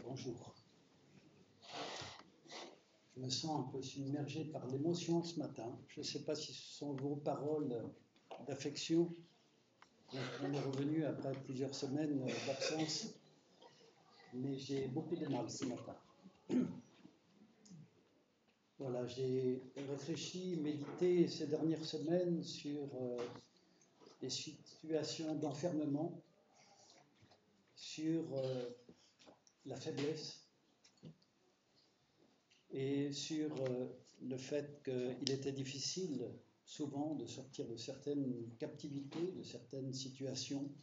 Bonjour. Je me sens un peu submergé par l'émotion ce matin. Je ne sais pas si ce sont vos paroles d'affection. On est revenu après plusieurs semaines d'absence, mais j'ai beaucoup de mal ce matin. Voilà, j'ai réfléchi, médité ces dernières semaines sur les situations d'enfermement, sur la faiblesse et sur le fait qu'il était difficile souvent de sortir de certaines captivités, de certaines situations.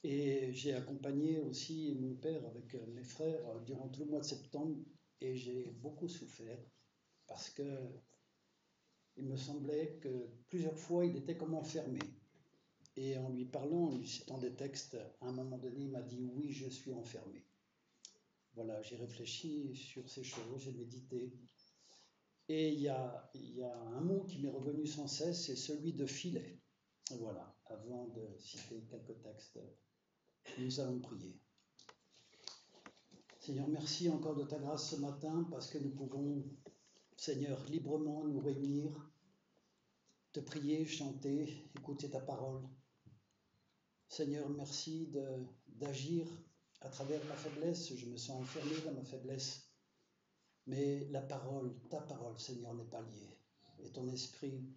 Et j'ai accompagné aussi mon père avec mes frères durant tout le mois de septembre et j'ai beaucoup souffert parce que il me semblait que plusieurs fois il était comme enfermé. Et en lui parlant, en lui citant des textes, à un moment donné, il m'a dit « Oui, je suis enfermé ». Voilà, j'ai réfléchi sur ces choses, j'ai médité. Et il y a un mot qui m'est revenu sans cesse, c'est celui de filet. Voilà, avant de citer quelques textes, nous allons prier. Seigneur, merci encore de ta grâce ce matin, parce que nous pouvons, Seigneur, librement nous réunir, te prier, chanter, écouter ta parole. Seigneur, merci d'agir à travers ma faiblesse. Je me sens enfermé dans ma faiblesse. Mais la parole, ta parole, Seigneur, n'est pas liée. Et ton esprit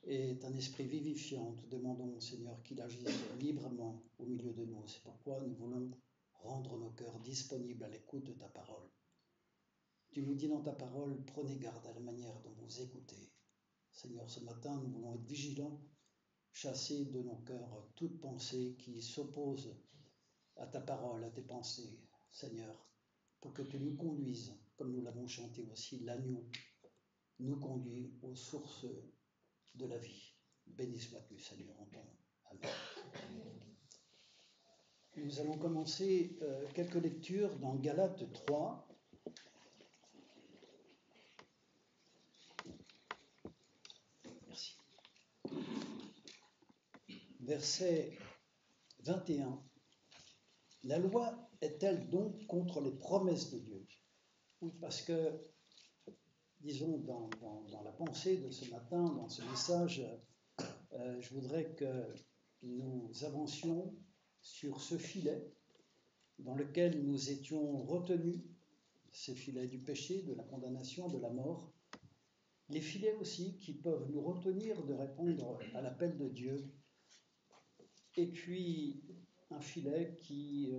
est un esprit vivifiant. Nous demandons, Seigneur, qu'il agisse librement au milieu de nous. C'est pourquoi nous voulons rendre nos cœurs disponibles à l'écoute de ta parole. Tu nous dis dans ta parole, prenez garde à la manière dont vous écoutez. Seigneur, ce matin, nous voulons être vigilants, chasser de nos cœurs toute pensée qui s'oppose à ta parole, à tes pensées, Seigneur, pour que tu nous conduises, comme nous l'avons chanté aussi, l'agneau nous conduit aux sources de la vie. Béni sois-tu, Seigneur, en ton nom. Amen. Nous allons commencer quelques lectures dans Galates 3. Merci. Verset 21. La loi est-elle donc contre les promesses de Dieu? Oui, parce que, disons, dans la pensée de ce matin, dans ce message, je voudrais que nous avancions sur ce filet dans lequel nous étions retenus, ces filets du péché, de la condamnation, de la mort, les filets aussi qui peuvent nous retenir de répondre à l'appel de Dieu, et puis un filet qui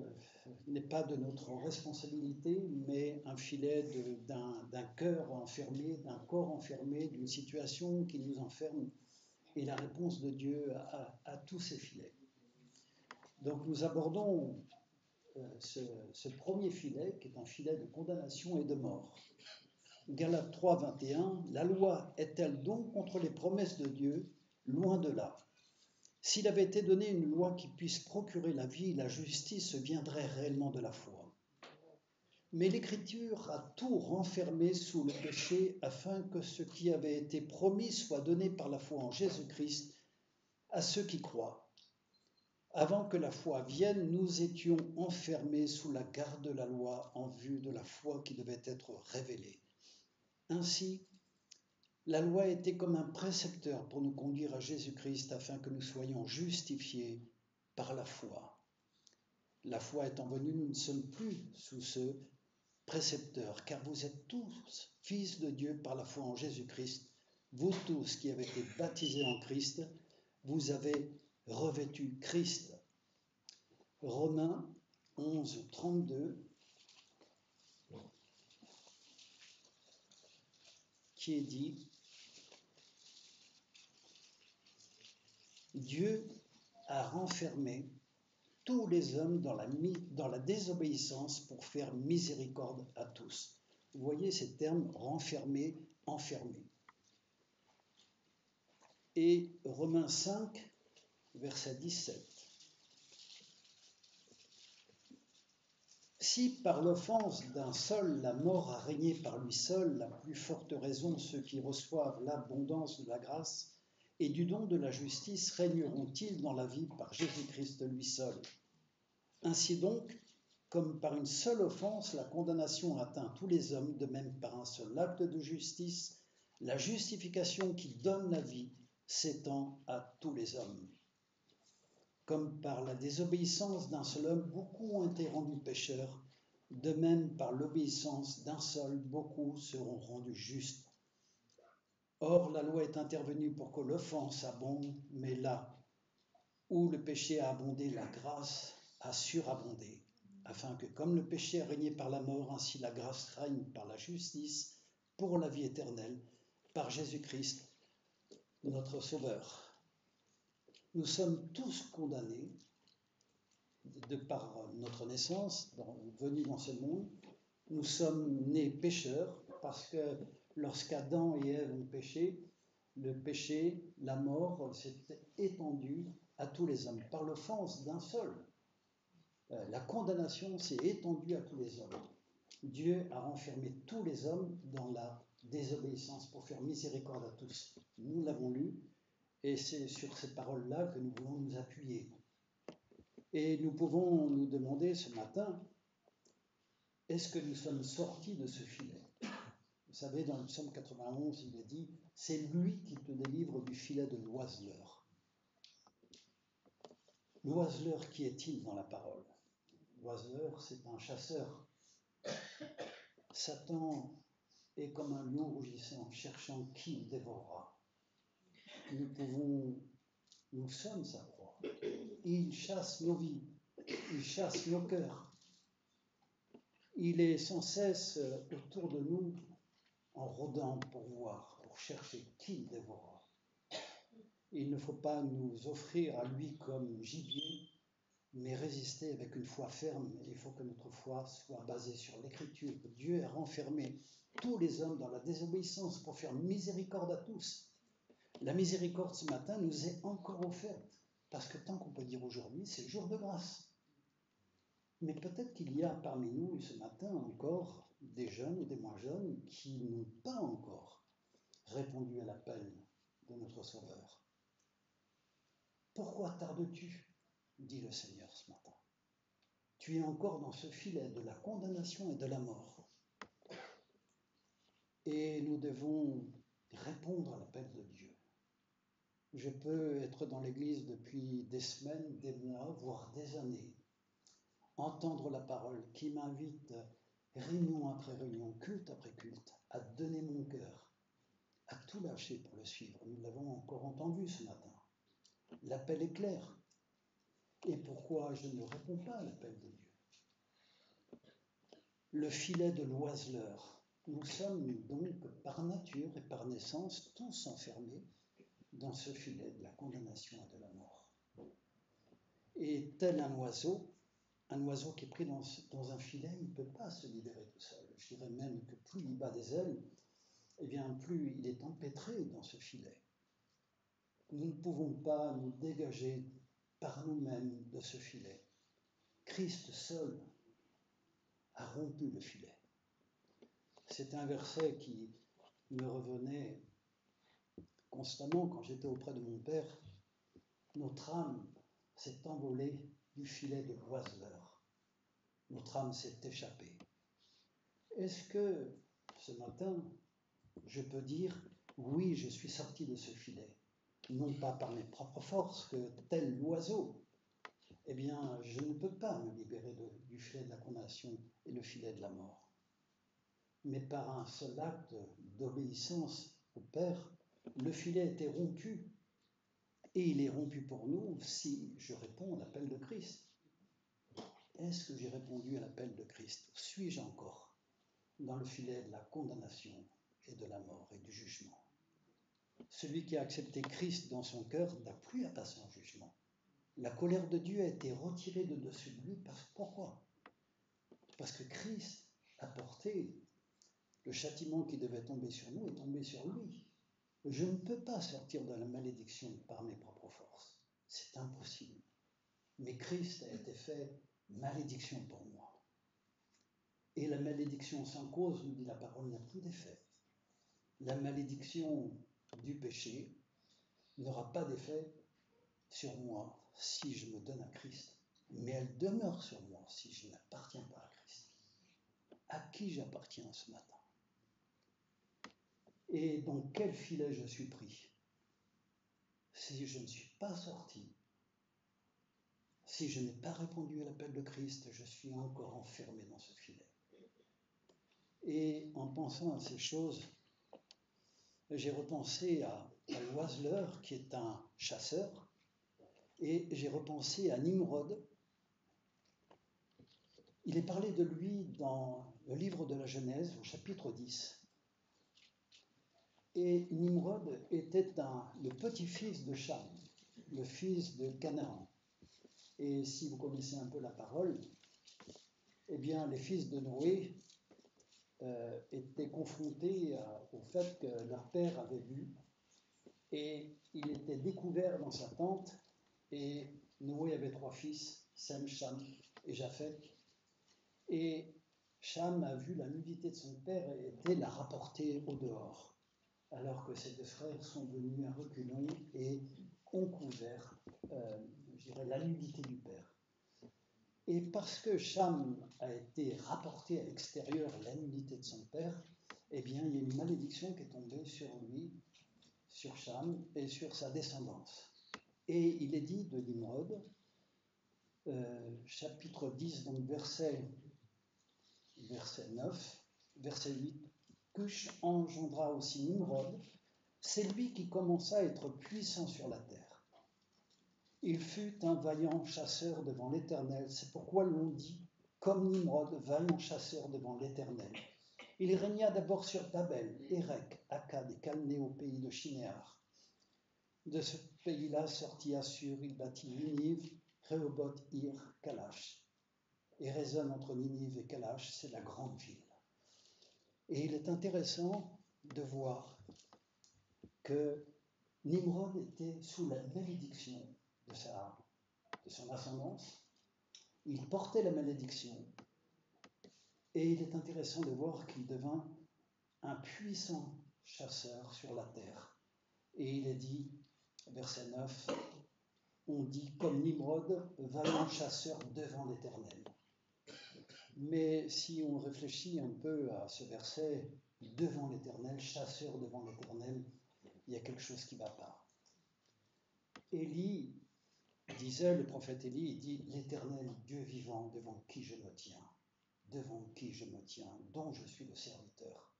n'est pas de notre responsabilité, mais un filet d'un cœur enfermé, d'un corps enfermé, d'une situation qui nous enferme, et la réponse de Dieu à tous ces filets. Donc nous abordons ce premier filet, qui est un filet de condamnation et de mort. Galates 3, 21, la loi est-elle donc contre les promesses de Dieu? Loin de là. S'il avait été donné une loi qui puisse procurer la vie, la justice viendrait réellement de la foi. Mais l'Écriture a tout renfermé sous le péché afin que ce qui avait été promis soit donné par la foi en Jésus-Christ à ceux qui croient. Avant que la foi vienne, nous étions enfermés sous la garde de la loi en vue de la foi qui devait être révélée. Ainsi, la loi était comme un précepteur pour nous conduire à Jésus-Christ afin que nous soyons justifiés par la foi. La foi étant venue, nous ne sommes plus sous ce précepteur, car vous êtes tous fils de Dieu par la foi en Jésus-Christ. Vous tous qui avez été baptisés en Christ, vous avez revêtu Christ. Romains 11, 32, qui est dit « Dieu a renfermé tous les hommes dans la désobéissance pour faire miséricorde à tous. » Vous voyez ces termes « renfermé »,« enfermé ». Et Romains 5, verset 17. Si par l'offense d'un seul la mort a régné par lui seul, la plus forte raison ceux qui reçoivent l'abondance de la grâce et du don de la justice régneront-ils dans la vie par Jésus-Christ lui seul. Ainsi donc, Comme par une seule offense, la condamnation atteint tous les hommes, de même par un seul acte de justice, la justification qui donne la vie s'étend à tous les hommes. Comme par la désobéissance d'un seul homme, beaucoup ont été rendus pécheurs, de même par l'obéissance d'un seul, beaucoup seront rendus justes. Or, la loi est intervenue pour que l'offense abonde, mais là où le péché a abondé, la grâce a surabondé, afin que, comme le péché a régné par la mort, ainsi la grâce règne par la justice pour la vie éternelle, par Jésus-Christ, notre Sauveur. Nous sommes tous condamnés, de par notre naissance, venus dans ce monde. Nous sommes nés pécheurs, parce que lorsqu'Adam et Ève ont péché, le péché, la mort, s'est étendue à tous les hommes, par l'offense d'un seul. La condamnation s'est étendue à tous les hommes. Dieu a renfermé tous les hommes dans la désobéissance pour faire miséricorde à tous. Nous l'avons lu, et c'est sur ces paroles-là que nous voulons nous appuyer. Et nous pouvons nous demander ce matin, est-ce que nous sommes sortis de ce filet? Vous savez, dans le psaume 91, il est dit, c'est lui qui te délivre du filet de l'oiseleur. L'oiseleur, qui est-il dans la parole? L'oiseleur, c'est un chasseur. Satan est comme un lion rougissant, cherchant qui il dévorera. Nous sommes sa proie. Il chasse nos vies, il chasse nos cœurs. Il est sans cesse autour de nous en rôdant pour voir, pour chercher qui il dévorera. Il ne faut pas nous offrir à lui comme gibier, mais résister avec une foi ferme. Il faut que notre foi soit basée sur l'Écriture. Dieu a renfermé tous les hommes dans la désobéissance pour faire miséricorde à tous. La miséricorde ce matin nous est encore offerte, parce que tant qu'on peut dire aujourd'hui, c'est le jour de grâce. Mais peut-être qu'il y a parmi nous ce matin encore des jeunes ou des moins jeunes qui n'ont pas encore répondu à l'appel de notre Sauveur. Pourquoi tardes-tu? Dit le Seigneur ce matin. Tu es encore dans ce filet de la condamnation et de la mort. Et nous devons répondre à l'appel de Dieu. Je peux être dans l'Église depuis des semaines, des mois, voire des années, entendre la parole qui m'invite, réunion après réunion, culte après culte, à donner mon cœur, à tout lâcher pour le suivre. Nous l'avons encore entendu ce matin. L'appel est clair. Et pourquoi je ne réponds pas à l'appel de Dieu? Le filet de l'oiseleur. Nous sommes donc par nature et par naissance tous enfermés dans ce filet de la condamnation et de la mort. Et tel un oiseau qui est pris dans un filet, il ne peut pas se libérer tout seul. Je dirais même que plus il bat des ailes, eh bien plus il est empêtré dans ce filet. Nous ne pouvons pas nous dégager par nous-mêmes de ce filet. Christ seul a rompu le filet. C'est un verset qui me revenait constamment quand j'étais auprès de mon père. Notre âme s'est envolée du filet de l'oiseleur. Notre âme s'est échappée. Est-ce que ce matin, je peux dire, oui, je suis sorti de ce filet, non pas par mes propres forces, que tel l'oiseau, eh bien, je ne peux pas me libérer du filet de la condamnation et le filet de la mort. Mais par un seul acte d'obéissance au Père, le filet était rompu. Et il est rompu pour nous si je réponds à l'appel de Christ. Est-ce que j'ai répondu à l'appel de Christ? Suis-je encore dans le filet de la condamnation et de la mort et du jugement? Celui qui a accepté Christ dans son cœur n'a plus à passer en jugement. La colère de Dieu a été retirée de dessus de lui. Pourquoi? Parce que Christ a porté le châtiment qui devait tomber sur nous est tombé sur lui. Je ne peux pas sortir de la malédiction par mes propres forces. C'est impossible. Mais Christ a été fait malédiction pour moi. Et la malédiction sans cause, nous dit la parole, n'a plus d'effet. La malédiction du péché n'aura pas d'effet sur moi si je me donne à Christ. mais elle demeure sur moi si je n'appartiens pas à Christ. À qui j'appartiens ce matin? Et dans quel filet je suis pris? Si je ne suis pas sorti, si je n'ai pas répondu à l'appel de Christ, je suis encore enfermé dans ce filet. Et en pensant à ces choses, j'ai repensé à l'oiseleur qui est un chasseur, et j'ai repensé à Nimrod. Il est parlé de lui dans le livre de la Genèse, au chapitre 10. Et Nimrod était le petit-fils de Cham, le fils de Canaan. Et si vous connaissez un peu la parole, eh bien, les fils de Noé étaient confrontés au fait que leur père avait bu, et il était découvert dans sa tente, et Noé avait 3 fils, Sem, Cham et Japheth. Et Cham a vu la nudité de son père et était la rapporter au dehors, alors que ses 2 frères sont venus à reculons et ont couvert, la nudité du père. Et parce que Cham a été rapporté à l'extérieur la nudité de son père, eh bien, il y a une malédiction qui est tombée sur lui, sur Cham et sur sa descendance. Et il est dit de Nimrod, chapitre 10, donc verset 9, verset 8, Cush engendra aussi Nimrod, c'est lui qui commença à être puissant sur la terre. Il fut un vaillant chasseur devant l'Éternel, c'est pourquoi l'on dit, comme Nimrod, vaillant chasseur devant l'Éternel. Il régna d'abord sur Babel, Érec, Akkad et Calné au pays de Shinéar. De ce pays-là sortit Assur, il bâtit Ninive, Rehoboth, Ir, Kalash. Et résonne entre Ninive et Kalash, c'est la grande ville. Et il est intéressant de voir que Nimrod était sous la malédiction de son ascendance. Il portait la malédiction. Et il est intéressant de voir qu'il devint un puissant chasseur sur la terre. Et il est dit, verset 9, on dit comme Nimrod, vaillant chasseur devant l'Éternel. Mais si on réfléchit un peu à ce verset, devant l'Éternel, chasseur devant l'Éternel, il y a quelque chose qui ne va pas. Élie disait, le prophète Élie, il dit, l'Éternel, Dieu vivant, devant qui je me tiens, dont je suis le serviteur.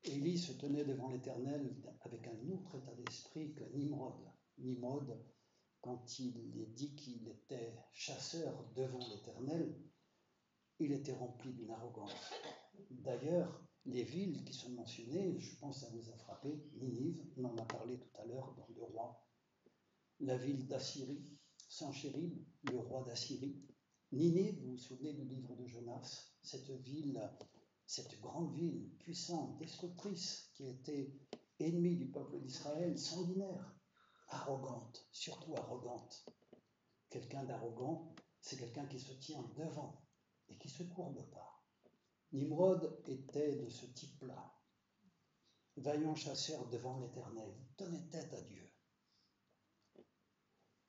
Élie se tenait devant l'Éternel avec un autre état d'esprit que Nimrod. Nimrod, quand il est dit qu'il était chasseur devant l'Éternel, il était rempli d'une arrogance. D'ailleurs, les villes qui sont mentionnées, je pense que ça vous a frappé, Ninive, on en a parlé tout à l'heure dans 2 Rois, la ville d'Assyrie, Sanchérib, le roi d'Assyrie, Ninive, vous vous souvenez du livre de Jonas, cette ville, cette grande ville puissante, destructrice, qui était ennemie du peuple d'Israël, sanguinaire, arrogante, surtout arrogante. Quelqu'un d'arrogant, c'est quelqu'un qui se tient devant et qui ne se courbe pas. Nimrod était de ce type-là, vaillant chasseur devant l'Éternel, il tenait tête à Dieu.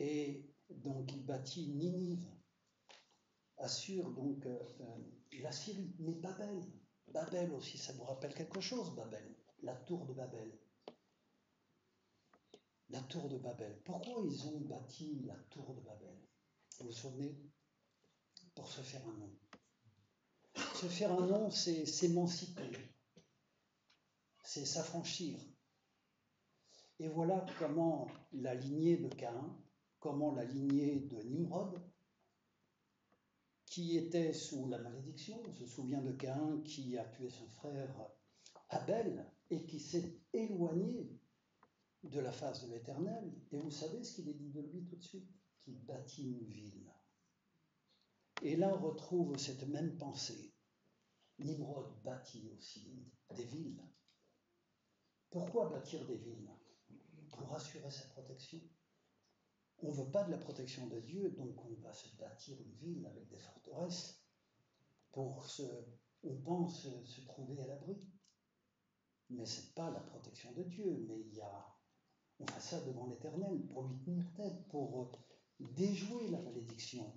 Et donc il bâtit Ninive, Assur, donc la Syrie, mais Babel aussi, ça vous rappelle quelque chose, Babel, la tour de Babel. La tour de Babel. Pourquoi ils ont bâti la tour de Babel? Vous vous souvenez? Pour se faire un nom. Se faire un nom, c'est s'émanciper, c'est s'affranchir. Et voilà comment la lignée de Caïn, comment la lignée de Nimrod, qui était sous la malédiction, on se souvient de Caïn qui a tué son frère Abel et qui s'est éloigné de la face de l'Éternel. Et vous savez ce qu'il est dit de lui tout de suite? Qu'il bâtit une ville. Et là, on retrouve cette même pensée. Nimrod bâtit aussi des villes. Pourquoi bâtir des villes? Pour assurer sa protection. On ne veut pas de la protection de Dieu, donc on va se bâtir une ville avec des forteresses on pense se trouver à l'abri. Mais ce n'est pas la protection de Dieu, mais on fait ça devant l'Éternel pour lui tenir tête, pour déjouer la malédiction.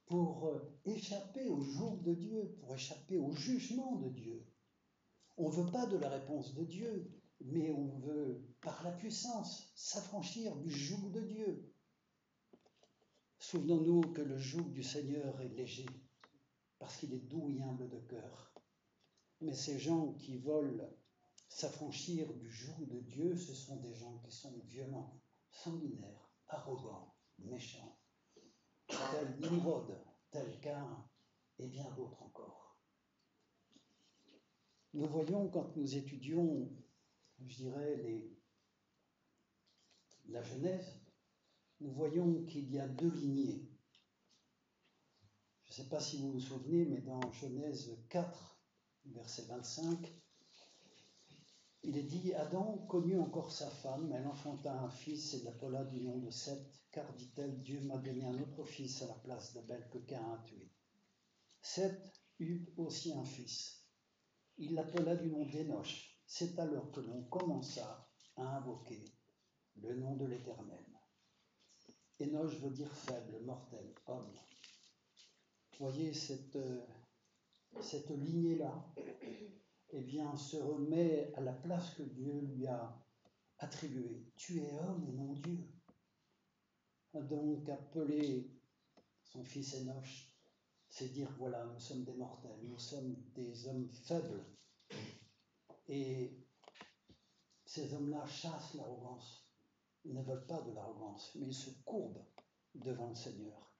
pour échapper au joug de Dieu, pour échapper au jugement de Dieu. On ne veut pas de la réponse de Dieu, mais on veut, par la puissance, s'affranchir du joug de Dieu. Souvenons-nous que le joug du Seigneur est léger, parce qu'il est doux et humble de cœur. Mais ces gens qui veulent s'affranchir du joug de Dieu, ce sont des gens qui sont violents, sanguinaires, arrogants, méchants, tels Nimrod, tels Caïn, et bien d'autres encore. Nous voyons, quand nous étudions, je dirais, la Genèse, nous voyons qu'il y a deux lignées. Je ne sais pas si vous vous souvenez, mais dans Genèse 4, verset 25, il est dit « Adam connut encore sa femme, elle enfanta un fils et l'appela du nom de Seth, car, dit-elle, Dieu m'a donné un autre fils à la place d'Abel que Caïn a tué. Seth eut aussi un fils. Il l'appela du nom d'Énoch. C'est alors que l'on commença à invoquer le nom de l'Éternel. Énoch veut dire faible, mortel, homme. Voyez cette lignée-là, eh bien, se remet à la place que Dieu lui a attribuée. Tu es homme et non Dieu. A donc appelé son fils Énoch, c'est dire, voilà, nous sommes des mortels, nous sommes des hommes faibles. Et ces hommes-là chassent l'arrogance. Ils ne veulent pas de l'arrogance, mais ils se courbent devant le Seigneur.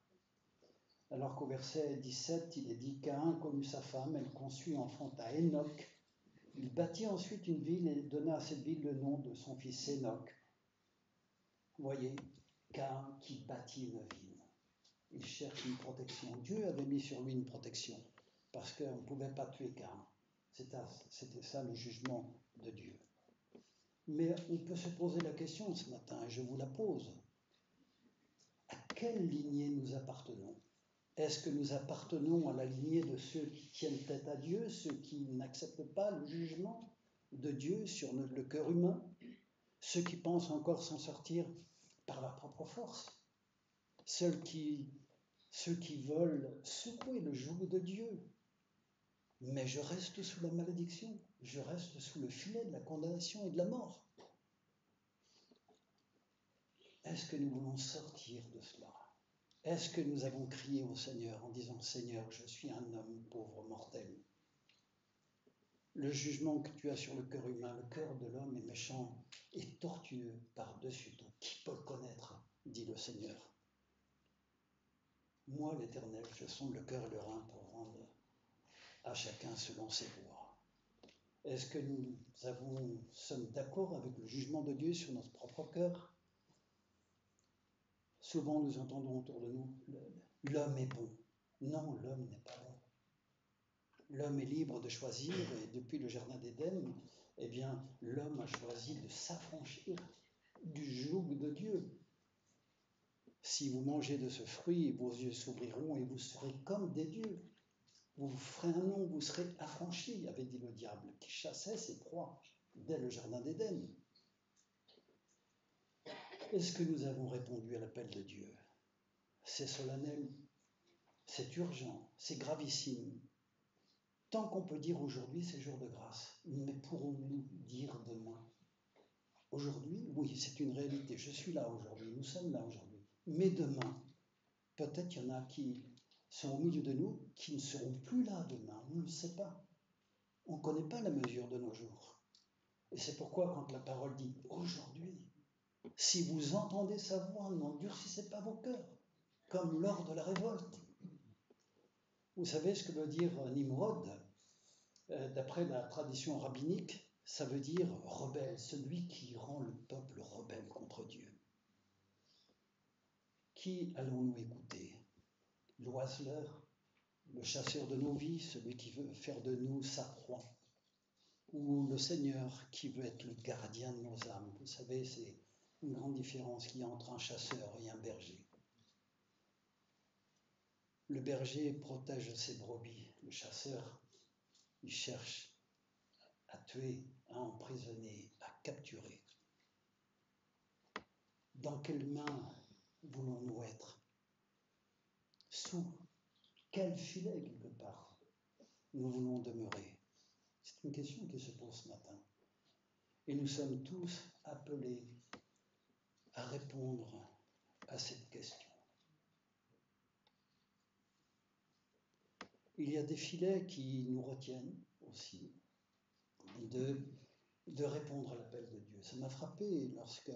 Alors qu'au verset 17, il est dit « Caïn connut sa femme, elle conçut et enfanta Enoch. Il bâtit ensuite une ville et donna à cette ville le nom de son fils Enoch. » Vous voyez, Caïn qui bâtit une ville. Il cherche une protection. Dieu avait mis sur lui une protection, parce qu'on ne pouvait pas tuer Caïn. C'était ça le jugement de Dieu. Mais on peut se poser la question ce matin, et je vous la pose. À quelle lignée nous appartenons ? Est-ce que nous appartenons à la lignée de ceux qui tiennent tête à Dieu, ceux qui n'acceptent pas le jugement de Dieu sur le cœur humain, ceux qui pensent encore s'en sortir par leur propre force, ceux qui veulent secouer le joug de Dieu? Mais je reste sous la malédiction, je reste sous le filet de la condamnation et de la mort. Est-ce que nous voulons sortir de cela ? Est-ce que nous avons crié au Seigneur en disant « Seigneur, je suis un homme pauvre, mortel. Le jugement que tu as sur le cœur humain, le cœur de l'homme est méchant et tortueux par-dessus tout. Qui peut le connaître ?» dit le Seigneur. Moi, l'Éternel, je sonde le cœur et le rein pour rendre à chacun selon ses voies. Est-ce que nous sommes d'accord avec le jugement de Dieu sur notre propre cœur ? Souvent, nous entendons autour de nous « l'homme est bon ». Non, l'homme n'est pas bon. L'homme est libre de choisir, et depuis le Jardin d'Éden, eh bien, l'homme a choisi de s'affranchir du joug de Dieu. Si vous mangez de ce fruit, vos yeux s'ouvriront et vous serez comme des dieux. Vous vous ferez un nom, vous serez affranchis, avait dit le diable, qui chassait ses proies dès le Jardin d'Éden. Est-ce que nous avons répondu à l'appel de Dieu ? C'est solennel, c'est urgent, c'est gravissime. Tant qu'on peut dire aujourd'hui, c'est jour de grâce, mais pourrons-nous dire demain ? Aujourd'hui, oui, c'est une réalité. Je suis là aujourd'hui, nous sommes là aujourd'hui. Mais demain, peut-être il y en a qui sont au milieu de nous, qui ne seront plus là demain. On ne le sait pas. On ne connaît pas la mesure de nos jours. Et c'est pourquoi quand la parole dit « aujourd'hui », si vous entendez sa voix, n'endurcissez pas vos cœurs, comme lors de la révolte. Vous savez ce que veut dire Nimrod ? D'après la tradition rabbinique, ça veut dire rebelle, celui qui rend le peuple rebelle contre Dieu. Qui allons-nous écouter ? L'oiseleur, le chasseur de nos vies, celui qui veut faire de nous sa proie, ou le Seigneur qui veut être le gardien de nos âmes. Vous savez, c'est une grande différence qu'il y a entre un chasseur et un berger. Le berger protège ses brebis, le chasseur, il cherche à tuer, à emprisonner, à capturer. Dans quelles mains voulons-nous être ? Sous quel filet, quelque part, nous voulons demeurer? C'est une question qui se pose ce matin. Et nous sommes tous appelés à répondre à cette question. Il y a des filets qui nous retiennent aussi de répondre à l'appel de Dieu. Ça m'a frappé lorsque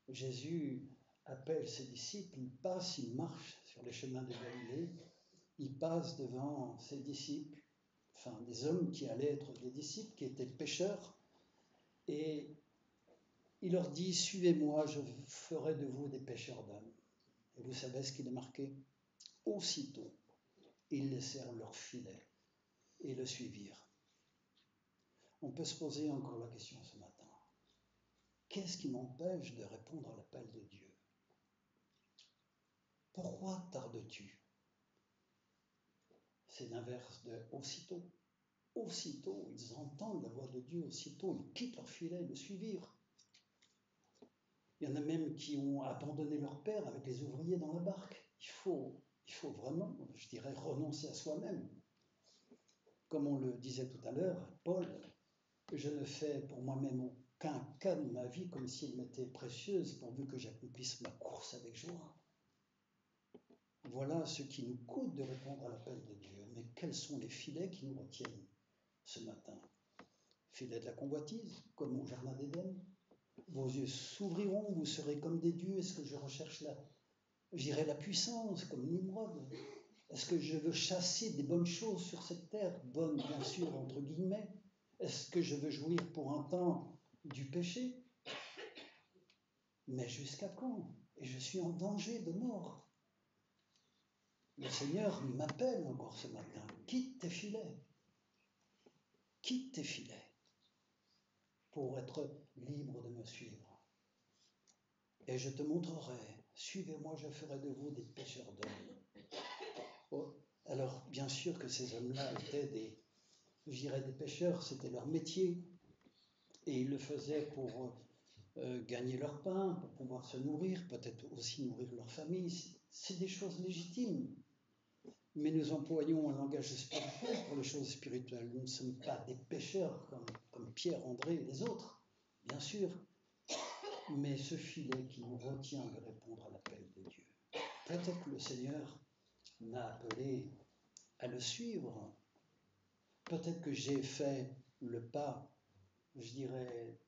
Jésus appelle ses disciples, il marche sur les chemins de Galilée, il passe devant ses disciples, enfin des hommes qui allaient être des disciples, qui étaient pêcheurs, et il leur dit, suivez-moi, je ferai de vous des pêcheurs d'hommes. Et vous savez ce qu'il est marqué? Aussitôt, ils laissèrent leur filet et le suivirent. On peut se poser encore la question ce matin. Qu'est-ce qui m'empêche de répondre à l'appel de Dieu? Pourquoi tardes-tu? C'est l'inverse de aussitôt. Aussitôt, ils entendent la voix de Dieu, aussitôt, ils quittent leur filet et le suivirent. Il y en a même qui ont abandonné leur père avec les ouvriers dans la barque. Il faut vraiment, je dirais, renoncer à soi-même. Comme on le disait tout à l'heure, Paul, je ne fais pour moi-même aucun cas de ma vie comme si elle m'était précieuse, pourvu que j'accomplisse ma course avec joie. Voilà ce qui nous coûte de répondre à l'appel de Dieu. Mais quels sont les filets qui nous retiennent ce matin? Filet de la convoitise, comme au Jardin d'Éden. Vos yeux s'ouvriront, vous serez comme des dieux. Est-ce que je recherche j'irai la puissance, comme Nimrod? Est-ce que je veux chasser des bonnes choses sur cette terre? Bonnes, bien sûr, entre guillemets. Est-ce que je veux jouir pour un temps du péché? Mais jusqu'à quand? Et je suis en danger de mort. Le Seigneur m'appelle encore ce matin. Quitte tes filets. Quitte tes filets pour être libre de me suivre. Et je te montrerai. Suivez-moi, je ferai de vous des pêcheurs d'hommes. Oh, alors, bien sûr que ces hommes-là étaient des pêcheurs, c'était leur métier. Et ils le faisaient pour gagner leur pain, pour pouvoir se nourrir, peut-être aussi nourrir leur famille. C'est des choses légitimes. Mais nous employons un langage spirituel pour les choses spirituelles. Nous ne sommes pas des pêcheurs comme Pierre, André et les autres, bien sûr. Mais ce filet qui nous retient de répondre à l'appel de Dieu. Peut-être que le Seigneur m'a appelé à le suivre. Peut-être que j'ai fait le pas, je dirais,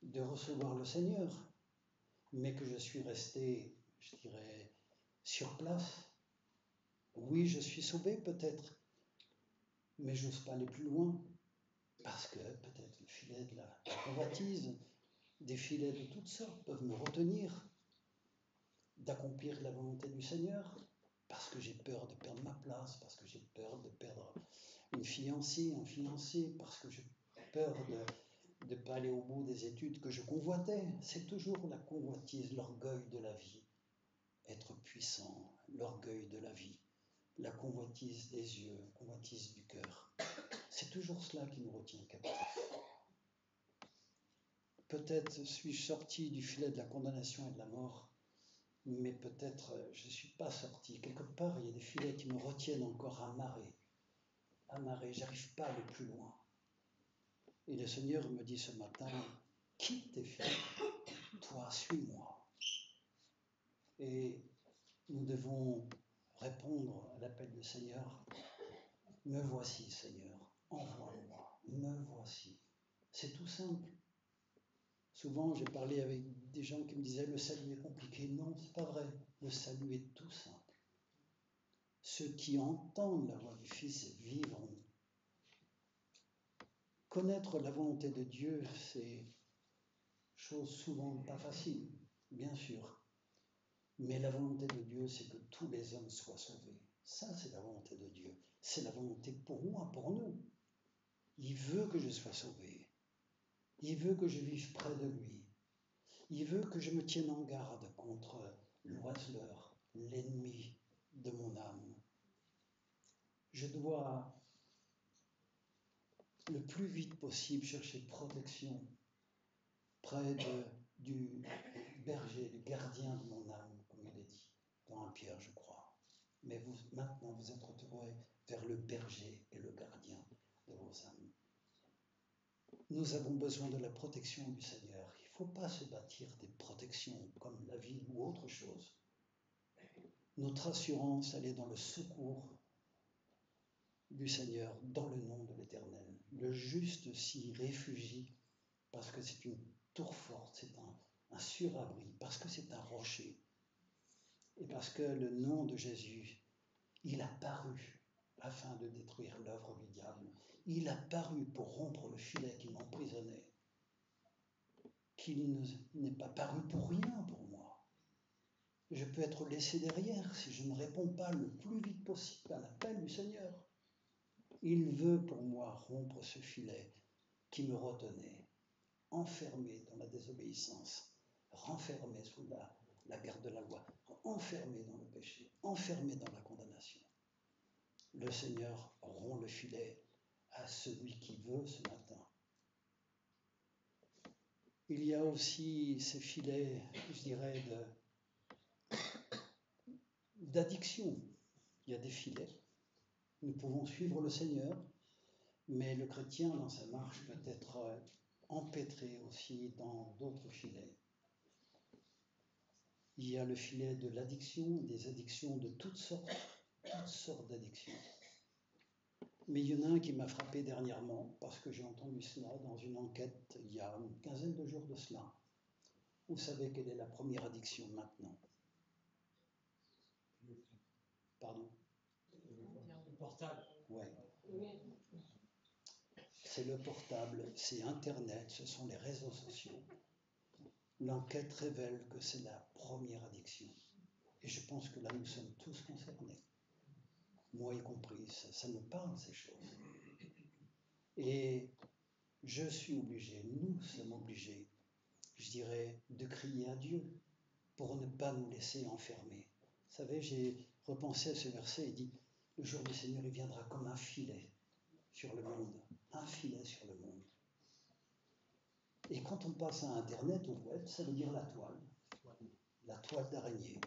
de recevoir le Seigneur, mais que je suis resté, je dirais, sur place. Oui, je suis sauvé peut-être, mais je n'ose pas aller plus loin, parce que peut-être le filet de la convoitise, des filets de toutes sortes peuvent me retenir d'accomplir la volonté du Seigneur, parce que j'ai peur de perdre ma place, parce que j'ai peur de perdre une fiancée, un fiancé, parce que j'ai peur de ne pas aller au bout des études que je convoitais. C'est toujours la convoitise, l'orgueil de la vie. Être puissant, l'orgueil de la vie, la convoitise des yeux, la convoitise du cœur. C'est toujours cela qui nous retient captifs. Peut-être suis-je sorti du filet de la condamnation et de la mort, mais peut-être je ne suis pas sorti. Quelque part, il y a des filets qui me retiennent encore amarrés. J'arrive pas à aller plus loin. Et le Seigneur me dit ce matin, quitte tes filets, toi, suis-moi. Et nous devons répondre à l'appel du Seigneur. Me voici, Seigneur, envoie-moi, me voici. C'est tout simple. Souvent, j'ai parlé avec des gens qui me disaient le salut est compliqué. Non, c'est pas vrai. Le salut est tout simple. Ceux qui entendent la voix du Fils vivront. Connaître la volonté de Dieu, c'est chose souvent pas facile, bien sûr. Mais la volonté de Dieu, c'est que tous les hommes soient sauvés. Ça, c'est la volonté de Dieu. C'est la volonté pour moi, pour nous. Il veut que je sois sauvé. Il veut que je vive près de lui. Il veut que je me tienne en garde contre l'oiseleur, l'ennemi de mon âme. Je dois le plus vite possible chercher protection près du berger, du gardien de mon âme, comme il est dit dans 1 Pierre, je crois. mais maintenant vous êtes retournés vers le berger et le gardien de vos âmes. Nous avons besoin de la protection du Seigneur. Il ne faut pas se bâtir des protections comme la vie ou autre chose. Notre assurance, elle est dans le secours du Seigneur, dans le nom de l'Éternel. Le juste s'y réfugie parce que c'est une tour forte, c'est un surabri, parce que c'est un rocher. Et parce que le nom de Jésus, il a paru afin de détruire l'œuvre du diable. Il a paru pour rompre le filet qui m'emprisonnait. Qu'il n'est pas paru pour rien pour moi. Je peux être laissé derrière si je ne réponds pas le plus vite possible à l'appel du Seigneur. Il veut pour moi rompre ce filet qui me retenait, enfermé dans la désobéissance, renfermé sous la garde de la loi, enfermé dans le péché, enfermé dans la condamnation. Le Seigneur rompt le filet à celui qui veut ce matin. Il y a aussi ces filets, je dirais, d'addiction. Il y a des filets. Nous pouvons suivre le Seigneur, mais le chrétien, dans sa marche, peut être empêtré aussi dans d'autres filets. Il y a le filet de l'addiction, des addictions de toutes sortes d'addictions. Mais il y en a un qui m'a frappé dernièrement, parce que j'ai entendu cela dans une enquête il y a une quinzaine de jours de cela. Vous savez quelle est la première addiction maintenant? Pardon? Le portable. Ouais. C'est le portable, c'est Internet, ce sont les réseaux sociaux. L'enquête révèle que c'est la première addiction. Et je pense que là, nous sommes tous concernés. Moi y compris, ça me parle, ces choses. Et je suis obligé, nous sommes obligés, je dirais, de crier à Dieu pour ne pas nous laisser enfermer. Vous savez, j'ai repensé à ce verset et dit, le jour du Seigneur, il viendra comme un filet sur le monde. Un filet sur le monde. Et quand on passe à Internet, au web, ça veut dire la toile d'araignée.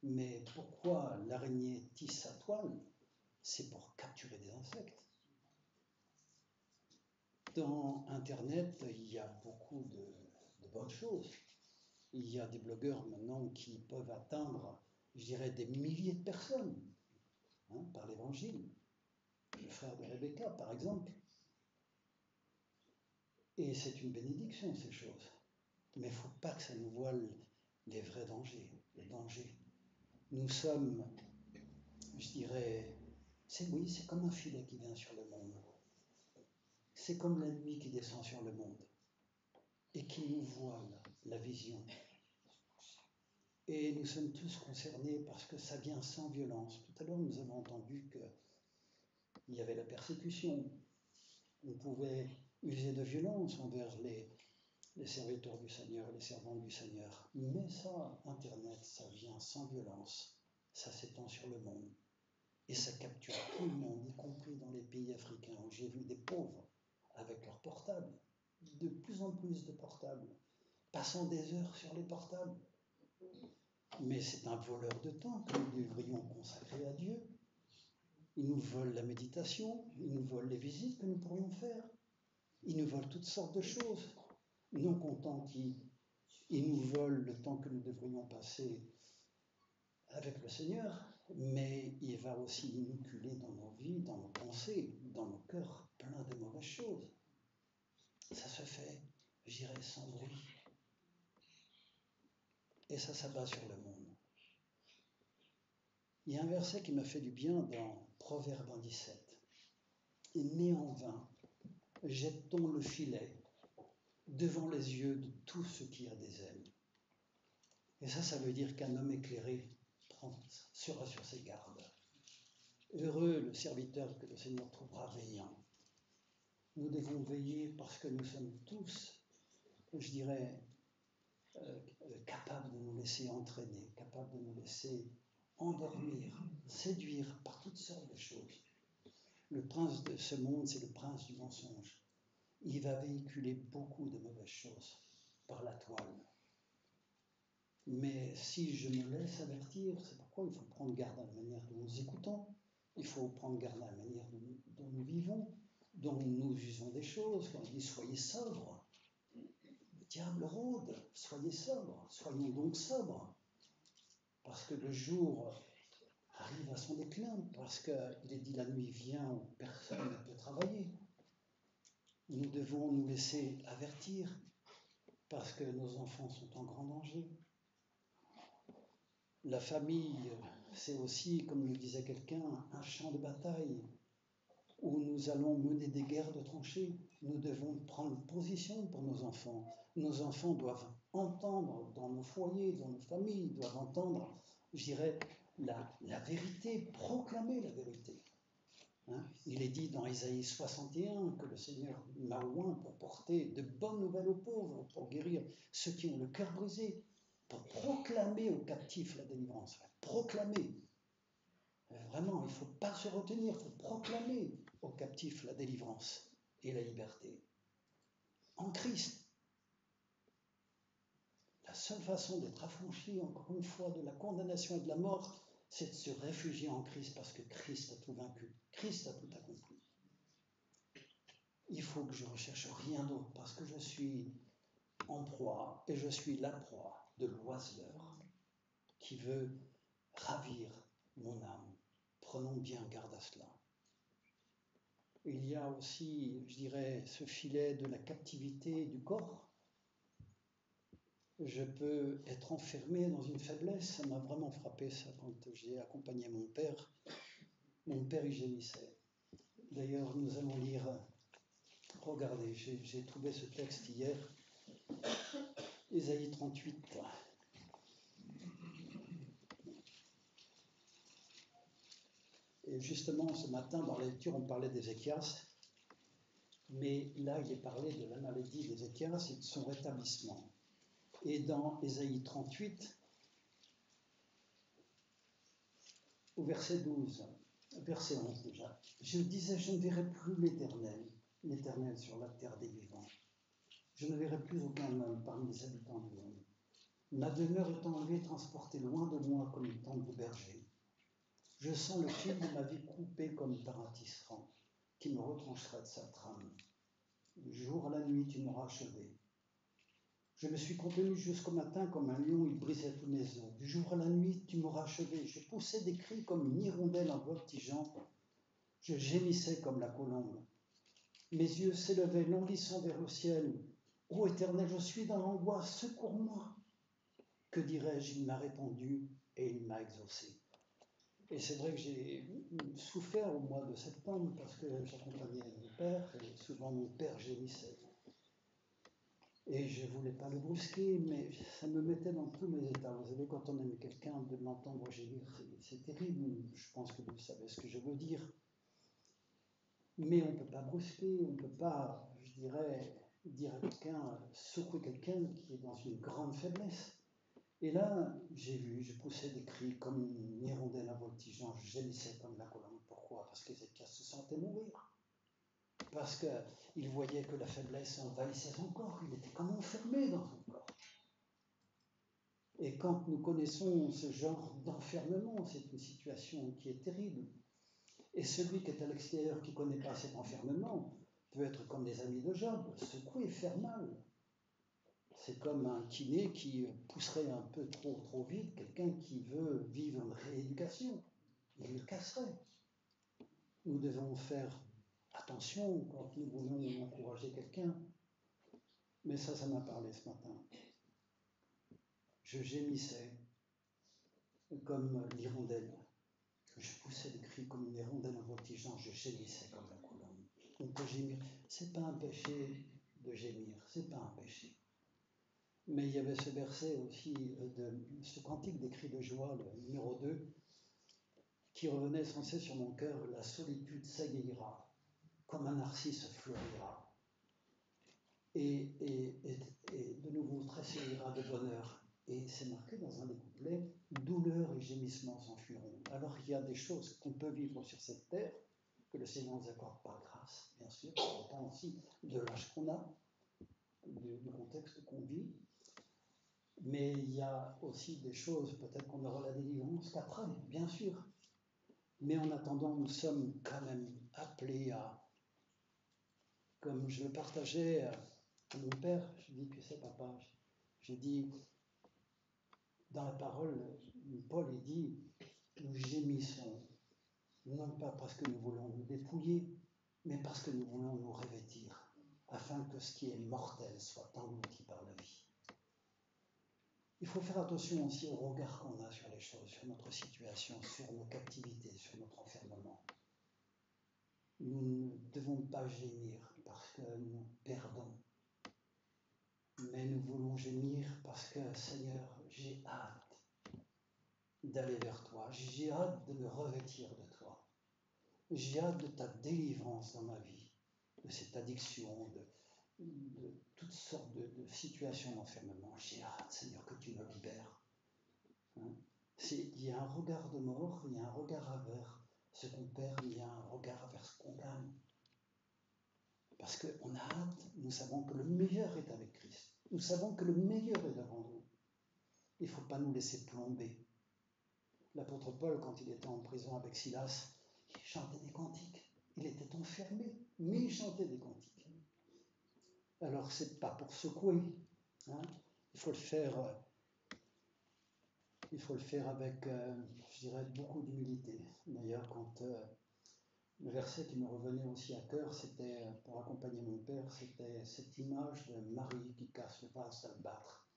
Mais pourquoi l'araignée tisse sa toile? C'est pour capturer des insectes. Dans Internet, il y a beaucoup de bonnes choses. Il y a des blogueurs maintenant qui peuvent atteindre, je dirais, des milliers de personnes par l'évangile. Le frère de Rebecca, par exemple. Et c'est une bénédiction, ces choses. Mais il ne faut pas que ça nous voile les vrais dangers, les dangers. Nous sommes, je dirais, c'est comme un filet qui vient sur le monde. C'est comme la nuit qui descend sur le monde et qui nous voile la vision. Et nous sommes tous concernés parce que ça vient sans violence. Tout à l'heure, nous avons entendu qu'il y avait la persécution. On pouvait user de violence envers les serviteurs du Seigneur, les servantes du Seigneur. Mais ça, Internet, ça vient sans violence. Ça s'étend sur le monde. Et ça capture tout le monde, y compris dans les pays africains, où j'ai vu des pauvres avec leurs portables, de plus en plus de portables, passant des heures sur les portables. Mais c'est un voleur de temps que nous devrions consacrer à Dieu. Ils nous volent la méditation, ils nous volent les visites que nous pourrions faire. Ils nous volent toutes sortes de choses. Non contents qu'ils nous volent le temps que nous devrions passer avec le Seigneur, mais il va aussi inoculer dans nos vies, dans nos pensées, dans nos cœurs, plein de mauvaises choses. Ça se fait, je dirais, sans bruit. Et ça s'abat sur le monde. Il y a un verset qui m'a fait du bien dans Proverbe 17. Et mais en vain, jette-t-on le filet devant les yeux de tout ce qui a des ailes. Et ça veut dire qu'un homme éclairé sera sur ses gardes. Heureux le serviteur que le Seigneur trouvera veillant. Nous devons veiller parce que nous sommes tous, je dirais, capables de nous laisser entraîner, capables de nous laisser endormir, séduire par toutes sortes de choses. Le prince de ce monde, c'est le prince du mensonge. Il va véhiculer beaucoup de mauvaises choses par la toile. Mais si je me laisse avertir, c'est pourquoi pourquoi il faut prendre garde à la manière dont nous écoutons, il faut prendre garde à la manière dont nous vivons, dont nous usons des choses. Quand on dit soyez sobres, le diable rôde, soyez sobres, soyons donc sobres, parce que le jour arrive à son déclin, parce qu'il est dit la nuit vient où personne ne peut travailler. Nous devons nous laisser avertir, parce que nos enfants sont en grand danger. La famille, c'est aussi, comme le disait quelqu'un, un champ de bataille où nous allons mener des guerres de tranchées. Nous devons prendre position pour nos enfants. Nos enfants doivent entendre dans nos foyers, dans nos familles, doivent entendre, je dirais, la vérité, proclamer la vérité. Hein? Il est dit dans Isaïe 61 que le Seigneur m'a oint pour porter de bonnes nouvelles aux pauvres, pour guérir ceux qui ont le cœur brisé, pour proclamer aux captifs la délivrance. Proclamer. Vraiment, il ne faut pas se retenir, il faut proclamer aux captifs la délivrance et la liberté. En Christ. La seule façon d'être affranchi, encore une fois, de la condamnation et de la mort, c'est de se réfugier en Christ parce que Christ a tout vaincu. Christ a tout accompli. Il faut que je ne recherche rien d'autre parce que je suis en proie et je suis la proie de l'oiseleur qui veut ravir mon âme. Prenons bien garde à cela. Il y a aussi, je dirais, ce filet de la captivité du corps. Je peux être enfermé dans une faiblesse. Ça m'a vraiment frappé, ça, quand j'ai accompagné mon père. Mon père, il gémissait. D'ailleurs, nous allons lire, regardez, j'ai trouvé ce texte hier, Ésaïe 38. Et justement, ce matin, dans la lecture, on parlait d'Ézéchias, mais là, il est parlé de la maladie d'Ézéchias et de son rétablissement. Et dans Ésaïe 38, au verset 12, verset 11 déjà, je disais, je ne verrai plus l'Éternel sur la terre des vivants. Je ne verrai plus aucun homme parmi les habitants du monde. Ma demeure est enlevée, transportée loin de moi comme une tente de berger. Je sens le fil de ma vie coupé comme par un tisserand qui me retrancherait de sa trame. Du jour à la nuit, tu m'auras achevé. Je me suis contenu jusqu'au matin comme un lion, il brisait tous mes os. Du jour à la nuit, tu m'auras achevé. Je poussais des cris comme une hirondelle en voltigeant. Je gémissais comme la colombe. Mes yeux s'élevaient languissant vers le ciel. Ô Éternel, je suis dans l'angoisse, secours-moi. Que dirais-je? Il m'a répondu et il m'a exaucé. Et c'est vrai que j'ai souffert au mois de septembre parce que j'accompagnais mon père et souvent mon père gémissait. Et je ne voulais pas le brusquer, mais ça me mettait dans tous mes états. Vous savez, quand on aime quelqu'un, de l'entendre gémir, c'est terrible. Je pense que vous savez ce que je veux dire. Mais on ne peut pas brusquer, on ne peut pas, je dirais, dire à quelqu'un, secouer quelqu'un qui est dans une grande faiblesse. Et là, je poussais des cris comme une hirondelle à voltigeant, je gémissais comme la colombe. Pourquoi? Parce qu'Ézéchias se sentait mourir. Parce qu'il voyait que la faiblesse envahissait son corps, il était comme enfermé dans son corps. Et quand nous connaissons ce genre d'enfermement, c'est une situation qui est terrible. Et celui qui est à l'extérieur, qui ne connaît pas cet enfermement, peut être comme les amis de Job, secouer, faire mal. C'est comme un kiné qui pousserait un peu trop vite quelqu'un qui veut vivre une rééducation. Il le casserait. Nous devons faire attention quand nous voulons encourager quelqu'un. Mais ça m'a parlé ce matin. Je gémissais comme l'hirondelle. Je poussais des cris comme une hirondelle en voltigeant. Je gémissais comme la colombe. On peut gémir. C'est pas un péché de gémir. C'est pas un péché. Mais il y avait ce verset aussi, ce cantique des cris de joie, le numéro 2, qui revenait sans cesse sur mon cœur. La solitude s'aguerrira, comme un narcisse fleurira. Et de nouveau tressaillira de bonheur. Et c'est marqué dans un des couplets, douleur et gémissement s'enfuiront. Alors il y a des choses qu'on peut vivre sur cette terre, que le Seigneur nous accorde par grâce, bien sûr, ça dépend aussi de l'âge qu'on a, du contexte qu'on vit. Mais il y a aussi des choses, peut-être qu'on aura la délivrance qu'après, bien sûr. Mais en attendant, nous sommes quand même appelés à, comme je le partageais à mon père, je dis que c'est papa, je dis, dans la parole, Paul il dit, nous gémissons, non pas parce que nous voulons nous dépouiller, mais parce que nous voulons nous revêtir, afin que ce qui est mortel soit englouti par la vie. Il faut faire attention aussi au regard qu'on a sur les choses, sur notre situation, sur nos captivités, sur notre enfermement. Nous ne devons pas gémir parce que nous perdons, mais nous voulons gémir parce que, Seigneur, j'ai hâte d'aller vers toi, j'ai hâte de me revêtir de toi, j'ai hâte de ta délivrance dans ma vie, de cette addiction, de toutes sortes de situations d'enfermement. J'ai hâte, Seigneur, que tu me libères. Hein? Il y a un regard de mort, il y a un regard vers ce qu'on perd, il y a un regard vers ce qu'on gagne. Parce qu'on a hâte, nous savons que le meilleur est avec Christ. Nous savons que le meilleur est devant nous. Il ne faut pas nous laisser plomber. L'apôtre Paul, quand il était en prison avec Silas, il chantait des cantiques. Il était enfermé, mais il chantait des cantiques. Alors, ce n'est pas pour secouer. Hein? Il faut le faire avec, je dirais, beaucoup d'humilité. D'ailleurs, quand le verset qui me revenait aussi à cœur, c'était, pour accompagner mon père, c'était cette image de Marie qui casse le vase d'albâtre.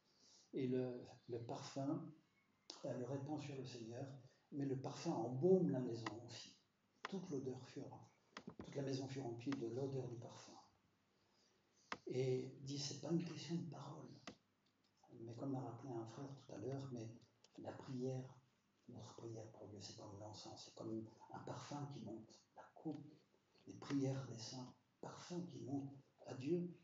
Et le parfum, elle le répand sur le Seigneur, mais le parfum embaume la maison aussi. Toute la maison fut remplie de l'odeur du parfum. Et dit, c'est pas une question de parole. Mais comme l'a rappelé un frère tout à l'heure, mais la prière, notre prière pour Dieu, c'est comme l'encens, c'est comme un parfum qui monte, la coupe des prières des saints, parfum qui monte à Dieu.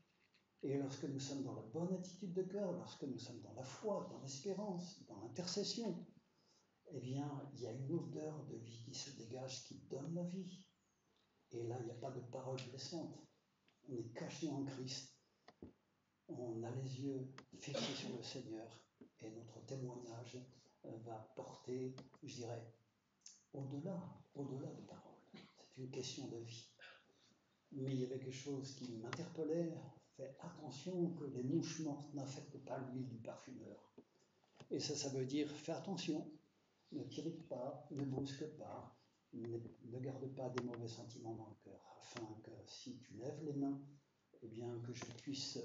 Et lorsque nous sommes dans la bonne attitude de cœur, lorsque nous sommes dans la foi, dans l'espérance, dans l'intercession, eh bien, il y a une odeur de vie qui se dégage, qui donne la vie. Et là, il n'y a pas de parole blessante. On est caché en Christ. On a les yeux fixés sur le Seigneur. Et notre témoignage va porter, je dirais, au-delà de parole. C'est une question de vie. Mais il y avait quelque chose qui m'interpellait. Fais attention que les mouches mortes n'affectent pas l'huile du parfumeur. Et ça veut dire, fais attention. Ne t'irrite pas, ne brusque pas, ne garde pas des mauvais sentiments dans le cœur, afin que si tu lèves les mains, eh bien que je puisse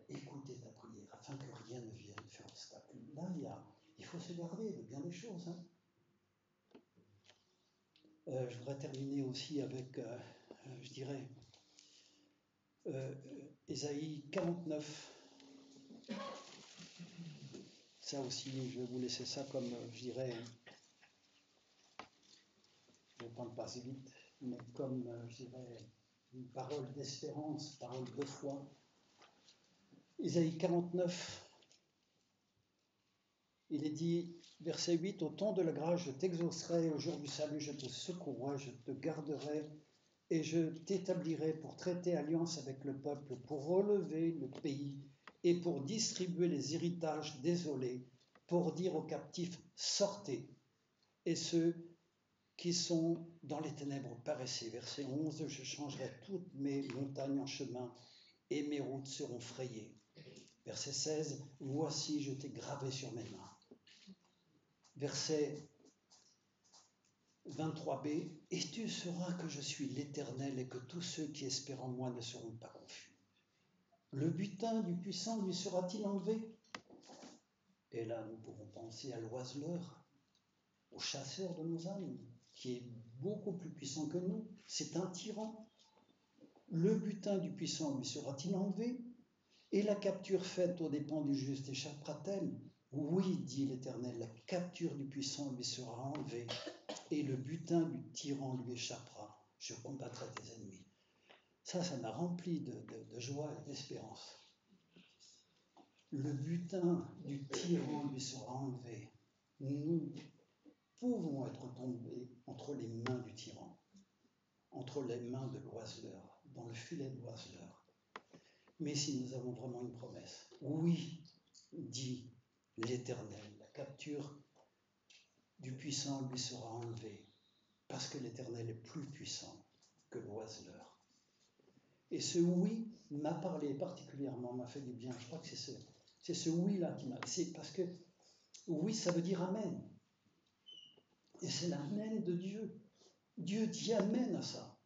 écouter ta prière, afin que rien ne vienne faire obstacle. Là, il faut se garder de bien des choses. Hein. Je voudrais terminer aussi avec, je dirais, Ésaïe 49. Ça aussi, je vais vous laisser ça comme, je dirais, je ne vais pas me passer vite, mais comme, je dirais, une parole d'espérance, parole de foi. Ésaïe 49, il est dit, verset 8, « Au temps de la grâce, je t'exaucerai, au jour du salut, je te secourrai, je te garderai, et je t'établirai pour traiter alliance avec le peuple, pour relever le pays, et pour distribuer les héritages désolés, pour dire aux captifs, sortez, et ceux qui sont dans les ténèbres paraissez. » Verset 11, « Je changerai toutes mes montagnes en chemin, et mes routes seront frayées. » Verset 16, « Voici, je t'ai gravé sur mes mains. » Verset 23b, « Et tu sauras que je suis l'Éternel et que tous ceux qui espèrent en moi ne seront pas confus. Le butin du puissant lui sera-t-il enlevé ?» Et là, nous pouvons penser à l'oiseleur, au chasseur de nos âmes, qui est beaucoup plus puissant que nous. C'est un tyran. Le butin du puissant lui sera-t-il enlevé? Et la capture faite aux dépens du juste échappera-t-elle? Oui, dit l'Éternel, la capture du puissant lui sera enlevée, et le butin du tyran lui échappera. Je combattrai tes ennemis. Ça m'a rempli de joie et d'espérance. Le butin du tyran lui sera enlevé. Nous pouvons être tombés entre les mains du tyran, entre les mains de l'oiseleur, dans le filet de l'oiseleur. Mais si nous avons vraiment une promesse, oui, dit l'Éternel. La capture du puissant lui sera enlevée, parce que l'Éternel est plus puissant que l'oiseleur. Et ce oui m'a parlé particulièrement, m'a fait du bien. Je crois que c'est ce oui-là qui m'a... C'est parce que oui, ça veut dire amen. Et c'est l'amen de Dieu. Dieu dit amen à ça.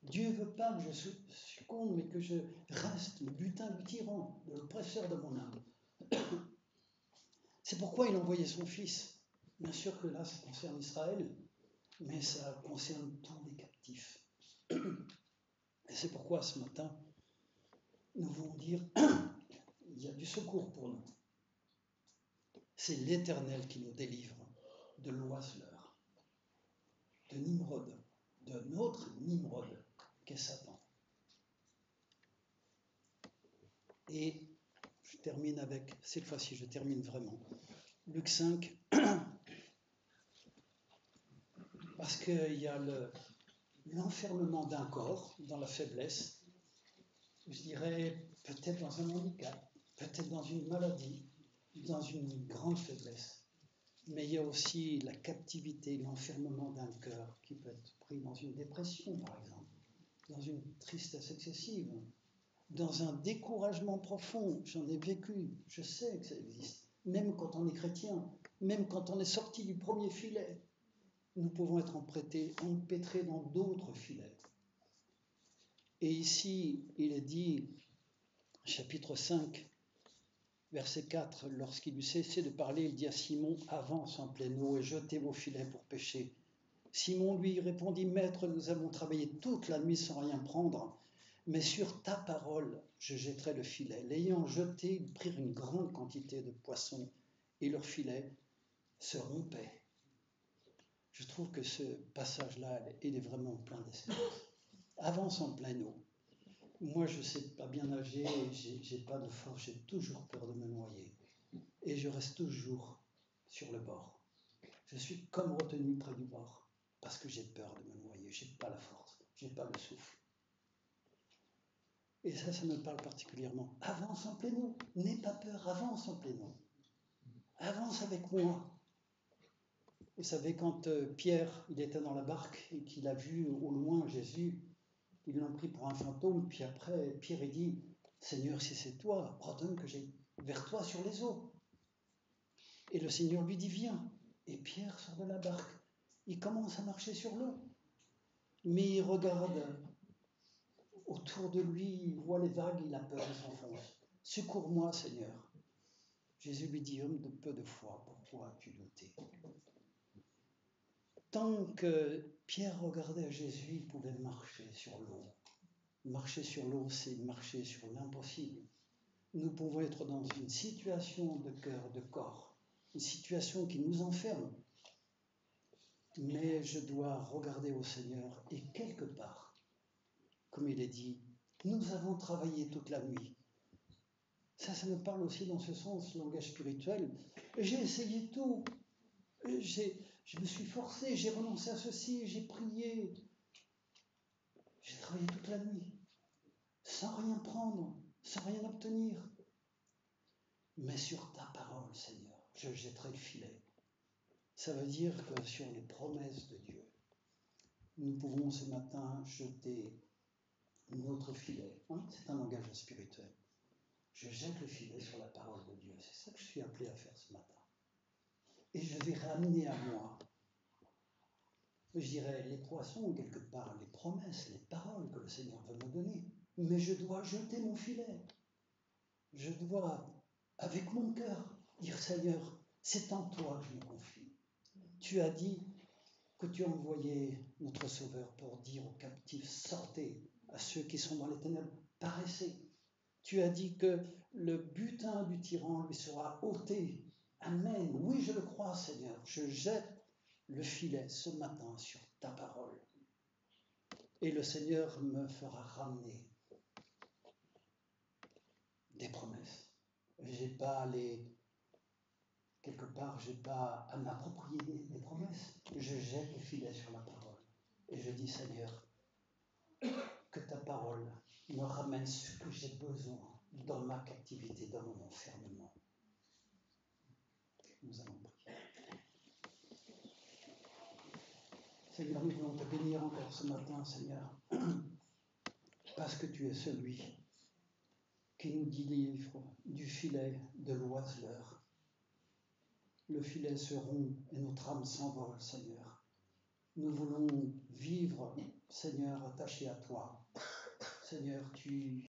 Dieu ne veut pas que je succombe, mais que je reste le butin du tyran, de l'oppresseur de mon âme. C'est pourquoi il a envoyé son fils. Bien sûr que là, ça concerne Israël, mais ça concerne tous les captifs. Et c'est pourquoi ce matin, nous voulons dire, il y a du secours pour nous. C'est l'Éternel qui nous délivre de l'oiseleur, de Nimrod, de notre Nimrod, qu'est Satan. Et je termine avec, cette fois-ci je termine vraiment, Luc 5, parce qu'il y a l'enfermement d'un corps dans la faiblesse, je dirais peut-être dans un handicap, peut-être dans une maladie, dans une grande faiblesse. Mais il y a aussi la captivité, l'enfermement d'un cœur qui peut être pris dans une dépression, par exemple, dans une tristesse excessive, dans un découragement profond. J'en ai vécu, je sais que ça existe. Même quand on est chrétien, même quand on est sorti du premier filet, nous pouvons être empêtrés dans d'autres filets. Et ici, il est dit, chapitre 5, verset 4, lorsqu'il eut cessé de parler, il dit à Simon, avance en pleine eau et jetez vos filets pour pêcher. Simon lui répondit, Maître, nous avons travaillé toute la nuit sans rien prendre, mais sur ta parole, je jetterai le filet. L'ayant jeté, ils prirent une grande quantité de poissons et leur filet se rompait. Je trouve que ce passage-là, il est vraiment plein d'espérance. Avance en pleine eau. Moi, je ne sais pas bien nager, je n'ai pas de force, j'ai toujours peur de me noyer. Et je reste toujours sur le bord. Je suis comme retenu près du bord, parce que j'ai peur de me noyer, je n'ai pas la force, je n'ai pas le souffle. Et ça me parle particulièrement. Avance en pleine eau, n'aie pas peur, avance en pleine eau. Avance avec moi. Vous savez, quand Pierre, il était dans la barque et qu'il a vu au loin Jésus, ils l'ont pris pour un fantôme, puis après, Pierre, il dit, Seigneur, si c'est toi, ordonne que j'aille vers toi sur les eaux. Et le Seigneur lui dit, viens. Et Pierre sort de la barque. Il commence à marcher sur l'eau. Mais il regarde autour de lui, il voit les vagues, il a peur, il s'enfonce. Secours-moi, Seigneur. Jésus lui dit, homme de peu de foi, pourquoi as-tu douté? Tant que Pierre regardait à Jésus, il pouvait marcher sur l'eau. Marcher sur l'eau, c'est marcher sur l'impossible. Nous pouvons être dans une situation de cœur, de corps, une situation qui nous enferme. Mais je dois regarder au Seigneur et quelque part, comme il est dit, nous avons travaillé toute la nuit. Ça me parle aussi dans ce sens, langage spirituel. J'ai essayé tout. Je me suis forcé, j'ai renoncé à ceci, j'ai prié. J'ai travaillé toute la nuit, sans rien prendre, sans rien obtenir. Mais sur ta parole, Seigneur, je jetterai le filet. Ça veut dire que sur les promesses de Dieu, nous pouvons ce matin jeter notre filet. Hein, c'est un langage spirituel. Je jette le filet sur la parole de Dieu. C'est ça que je suis appelé à faire ce matin. Et je vais ramener à moi, je dirais, les poissons, quelque part, les promesses, les paroles que le Seigneur veut me donner. Mais je dois jeter mon filet. Je dois, avec mon cœur, dire, Seigneur, c'est en toi que je me confie. Tu as dit que tu as envoyé notre Sauveur pour dire aux captifs, sortez, à ceux qui sont dans les ténèbres, paraissez. Tu as dit que le butin du tyran lui sera ôté. Amen. Oui, je le crois, Seigneur. Je jette le filet ce matin sur ta parole. Et le Seigneur me fera ramener des promesses. Quelque part, je n'ai pas à m'approprier des promesses. Je jette le filet sur la parole. Et je dis, Seigneur, que ta parole me ramène ce que j'ai besoin dans ma captivité, dans mon enfermement. Nous allons prier. Seigneur, nous voulons te bénir encore ce matin, Seigneur, parce que tu es celui qui nous délivre du filet de l'oiseleur. Le filet se rompt et notre âme s'envole, Seigneur. Nous voulons vivre, Seigneur, attachés à toi. Seigneur, tu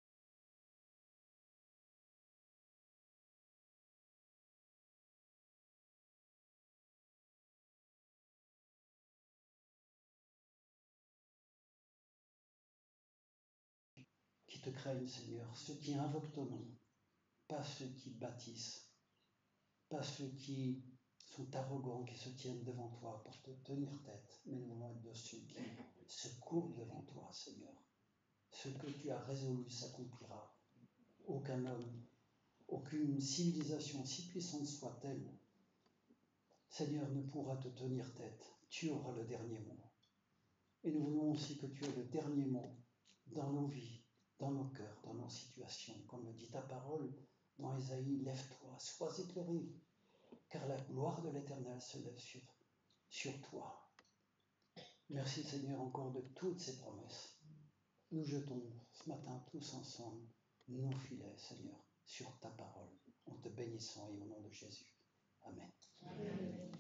qui te craignent, Seigneur, ceux qui invoquent ton nom, pas ceux qui bâtissent, pas ceux qui sont arrogants, qui se tiennent devant toi pour te tenir tête, mais nous voulons être de ceux qui se courbent devant toi, Seigneur. Ce que tu as résolu s'accomplira. Aucun homme, aucune civilisation, si puissante soit-elle, Seigneur, ne pourra te tenir tête. Tu auras le dernier mot. Et nous voulons aussi que tu aies le dernier mot dans nos vies, dans nos cœurs, dans nos situations. Comme le dit ta parole dans Ésaïe, lève-toi, sois éclairé, car la gloire de l'Éternel se lève sur toi. Merci Seigneur encore de toutes ces promesses. Nous jetons ce matin tous ensemble nos filets, Seigneur, sur ta parole, en te bénissant et au nom de Jésus. Amen. Amen.